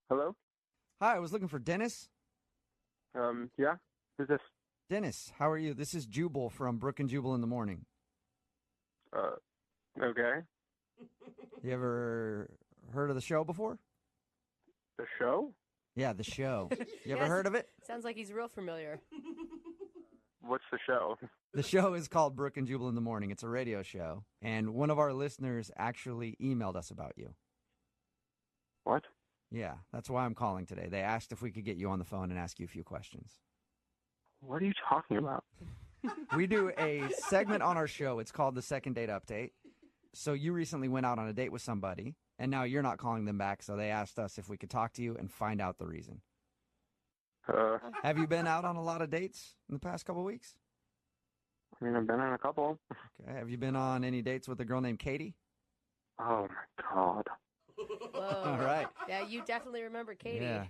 Hello? Hi, I was looking for Dennis. Yeah? Who's this? Dennis, how are you? This is Jubal from Brook and Jubal in the Morning. Okay. You ever heard of the show before? The show? Yeah, the show. You ever Yes. heard of it? Sounds like he's real familiar. What's the show? The show is called Brook and Jubal in the Morning. It's a radio show. And one of our listeners actually emailed us about you. What? Yeah, that's why I'm calling today. They asked if we could get you on the phone and ask you a few questions. What are you talking about? We do a segment on our show. It's called the Second Date Update. So you recently went out on a date with somebody, and now you're not calling them back, so they asked us if we could talk to you and find out the reason. Have you been out on a lot of dates in the past couple of weeks? I mean, I've been on a couple. Okay. Have you been on any dates with a girl named Katie? Oh, my God. Whoa. All right. Yeah, you definitely remember Katie. Yeah.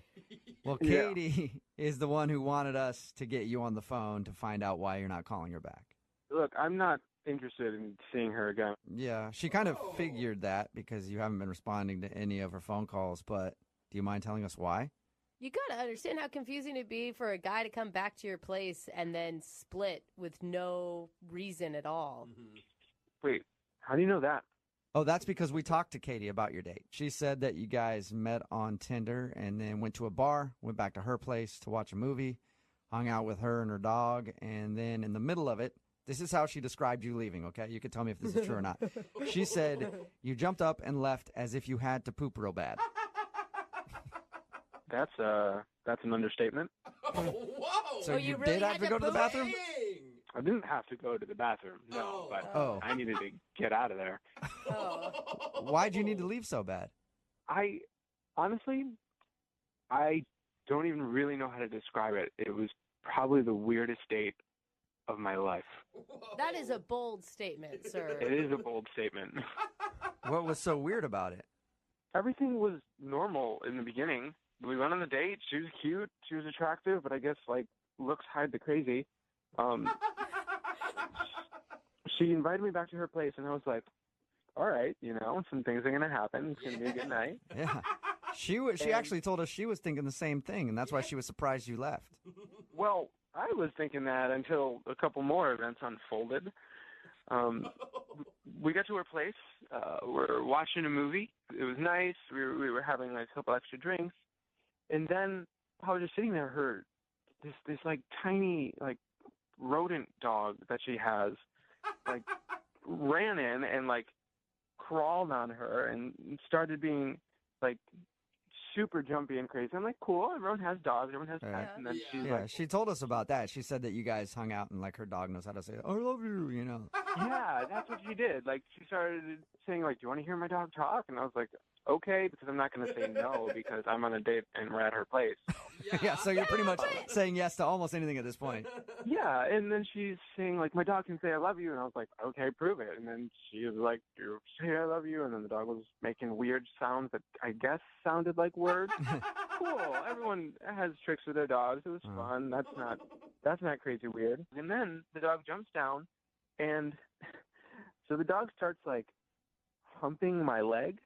Well, Yeah. Katie is the one who wanted us to get you on the phone to find out why you're not calling her back. Look, I'm not interested in seeing her again. Yeah, she kind of figured that because you haven't been responding to any of her phone calls, but do you mind telling us why? You gotta understand how confusing it'd be for a guy to come back to your place and then split with no reason at all. Wait, how do you know that? Oh, that's because we talked to Katie about your date. She said that you guys met on Tinder and then went to a bar, went back to her place to watch a movie, hung out with her and her dog, and then in the middle of it, this is how she described you leaving, okay? You can tell me if this is true or not. She said you jumped up and left as if you had to poop real bad. That's an understatement. Whoa! So Oh, you you really did have had to to go to the poop? bathroom? Dang! I didn't have to go to the bathroom, no, but Oh. I needed to get out of there. Oh. Why'd you need to leave so bad? I honestly don't even really know how to describe it. It was probably the weirdest date of my life. That is a bold statement, sir. It is a bold statement. What was so weird about it? Everything was normal in the beginning. We went on the date. She was cute. She was attractive, but I guess like looks hide the crazy. She invited me back to her place, and I was like, all right, some things are gonna happen. It's gonna be a good night. Yeah. She And- actually told us she was thinking the same thing, and that's why she was surprised you left. Well, I was thinking that until a couple more events unfolded. We got to her place. We're watching a movie. It was nice. We were having like a couple extra drinks, and then I was just sitting there. Her this like tiny like rodent dog that she has like ran in and like crawled on her and started being like super jumpy and crazy. I'm like, cool. Everyone has dogs. Everyone has pets. Right. And then she's Yeah, like, she told us about that. She said that you guys hung out and like her dog knows how to say, I love you, you know. yeah, that's what she did. Like she started saying like, do you want to hear my dog talk? And I was like, okay, because I'm not going to say no because I'm on a date and we're at her place. Yeah, so you're pretty much saying yes to almost anything at this point. Yeah, and then she's saying like, my dog can say I love you, and I was like, okay, prove it. And then she was like, you say I love you, and then the dog was making weird sounds that I guess sounded like words. Cool. Everyone has tricks with their dogs. It was fun. That's not crazy weird. And then the dog jumps down, and so the dog starts like humping my leg.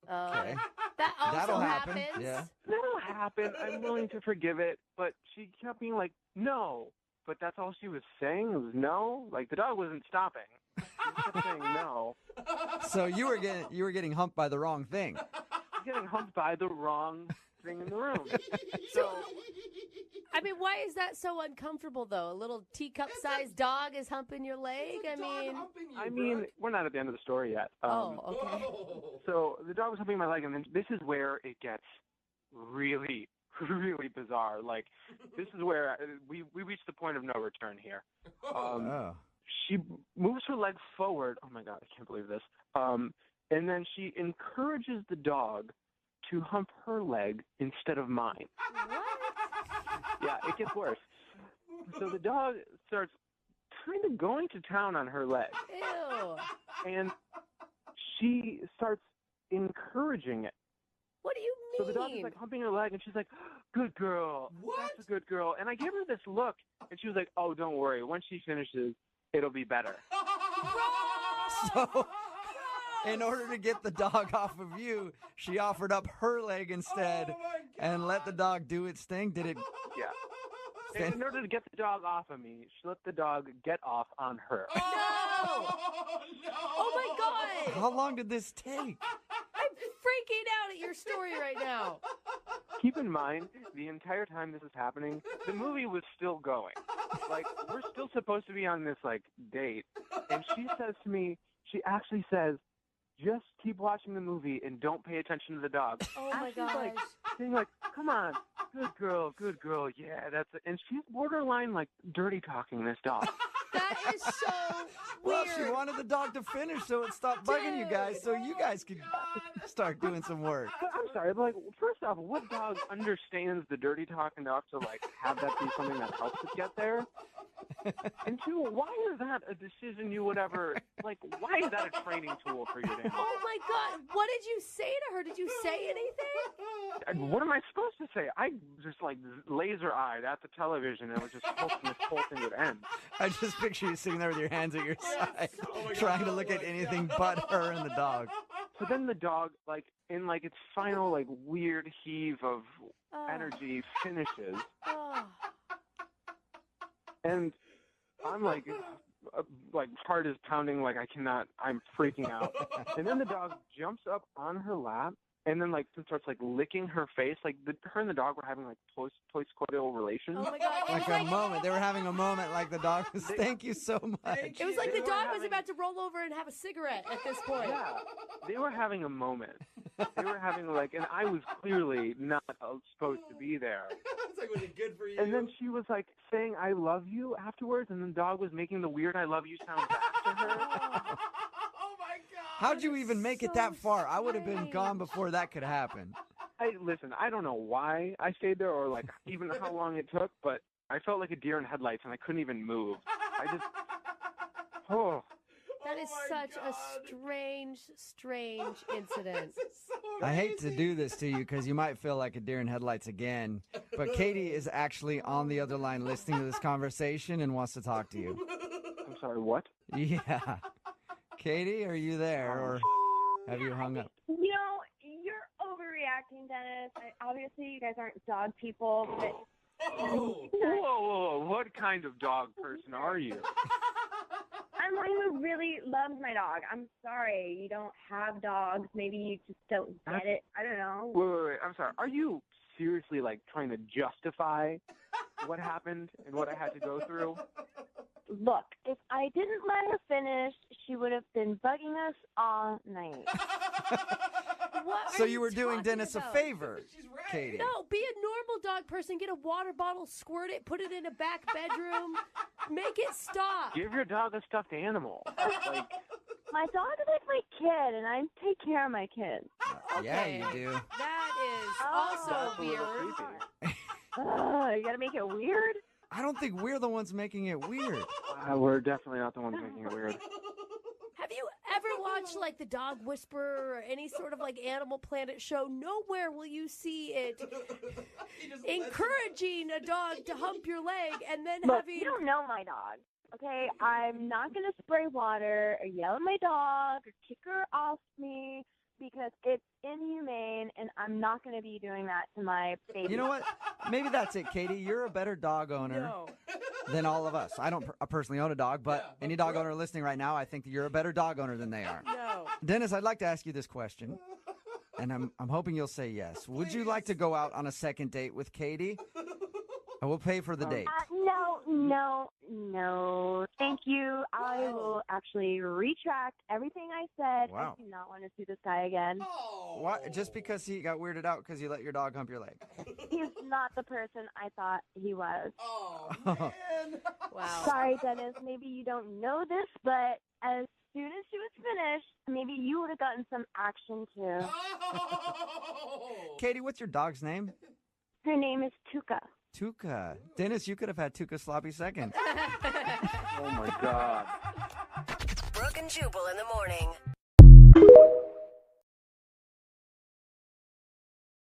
Okay. That also That'll happen, happens. yeah. That'll happen. I'm willing to forgive it, but she kept being like, no. But that's all she was saying was no. Like the dog wasn't stopping. She kept saying no. So you were getting humped by the wrong thing. Getting humped by the wrong thing in the room. So I mean, why is that so uncomfortable, though? A little teacup-sized dog is humping your leg? I mean, we're not at the end of the story yet. Oh, okay. So the dog was humping my leg, and then this is where it gets really, really bizarre. Like, this is where we reached the point of no return here. Oh. She moves her leg forward. Oh, my God, I can't believe this. And then she encourages the dog to hump her leg instead of mine. What? Yeah, it gets worse. So the dog starts kind of going to town on her leg. Ew. And she starts encouraging it. What do you So mean? the dog is like humping her leg, and she's like, good girl. What? That's a good girl. And I gave her this look, and she was like, oh, don't worry. Once she finishes, it'll be better. So in order to get the dog off of you, she offered up her leg instead and let the dog do its thing. Did it? Yeah. In order to get the dog off of me, she let the dog get off on her. No! Oh my God! How long did this take? I'm freaking out at your story right now. Keep in mind, the entire time this is happening, the movie was still going. Like, we're still supposed to be on this, like, date. And she says to me, she actually says, just keep watching the movie and don't pay attention to the dog. Oh my She's gosh. like, saying like, come on, good girl, yeah, that's it. And she's borderline, like, dirty talking this dog. That is so Well, weird. she wanted the dog to finish so it stopped bugging you guys so you guys could start doing some work. But I'm sorry, but, like, first off, what dog understands the dirty talk enough to, like, have that be something that helps it get there? And two, why is that a decision you would ever, like, why is that a training tool for your animal? Oh my God. What did you say to her? Did you say anything? What am I supposed to say? I just, like, laser-eyed at the television and was just hoping this whole thing would end. I just picture you sitting there with your hands at your side, trying to look at anything but her and the dog. So then the dog, like, in, like, its final, like, weird heave of Oh. energy finishes. Oh. And I'm like heart is pounding, like I'm freaking out. And then the dog jumps up on her lap and then like starts like licking her face. Like her and the dog were having like post-coital relations. Oh my God. Like a moment. They were having a moment like the dog was, thank you so much. It was like the They were dog was having- about to roll over and have a cigarette at this point. Yeah, they were having a moment. They were having like, and I was clearly not supposed to be there. It's like, was it good for you? And then she was like saying "I love you" afterwards, and then the dog was making the weird "I love you" sound back to her. Oh my God. How'd you even make it that so far? I would have been strange. gone before that could happen. Listen, I don't know why I stayed there or like even how long it took, but I felt like a deer in headlights and I couldn't even move. I just, oh. That is Oh my such God. a strange incident. This is so I hate to amazing. do this to you because you might feel like a deer in headlights again, but Katie is actually on the other line listening to this conversation and wants to talk to you. I'm sorry, what? Yeah. Katie, are you there or have you hung up? You know, you're overreacting, Dennis. Obviously, you guys aren't dog people, but Oh. Whoa, what kind of dog person are you? I'm one who really loves my dog. I'm sorry you don't have dogs. Maybe you just don't get it. I don't know. Wait, I'm sorry. Are you seriously like trying to justify what happened and what I had to go through? Look, if I didn't let her finish, she would have been bugging us all night. What So are you were doing talking Dennis about? a favor, She's right. Katie. No, be a normal dog person. Get a water bottle, squirt it, put it in a back bedroom. Make it stop. Give your dog a stuffed animal. Like, My dog is like my kid, and I take care of my kids. Yeah, Okay. you do. That is Oh. also that's a little weird. creepy. You gotta make it weird? I don't think we're the ones making it weird. We're definitely not the ones making it weird. Have you ever watched like the Dog Whisperer or any sort of like Animal Planet show? Nowhere will you see it He just encouraging a dog to hump your leg and then Look, having. you don't know my dog, okay? I'm not going to spray water or yell at my dog or kick her off me because it's inhumane, and I'm not going to be doing that to my baby. You know what? Maybe that's it, Katie. You're a better dog owner No. than all of us. I don't personally own a dog, but Yeah, but any dog owner listening right now, I think that you're a better dog owner than they are. No. Dennis, I'd like to ask you this question, and I'm hoping you'll say yes. Would you like to go out on a second date with Katie? I will pay for the date. No. Thank you. I will actually retract everything I said. Wow. I do not want to see this guy again. Oh. Why? Just because he got weirded out because you let your dog hump your leg? He's not the person I thought he was. Oh, man. Wow. Sorry, Dennis. Maybe you don't know this, but as soon as she was finished, maybe you would have gotten some action too. Oh. Katie, what's your dog's name? Her name is Tuka. Tuka. Dennis, you could have had Tuka sloppy second. Oh my God. Brooke and Jubal in the morning.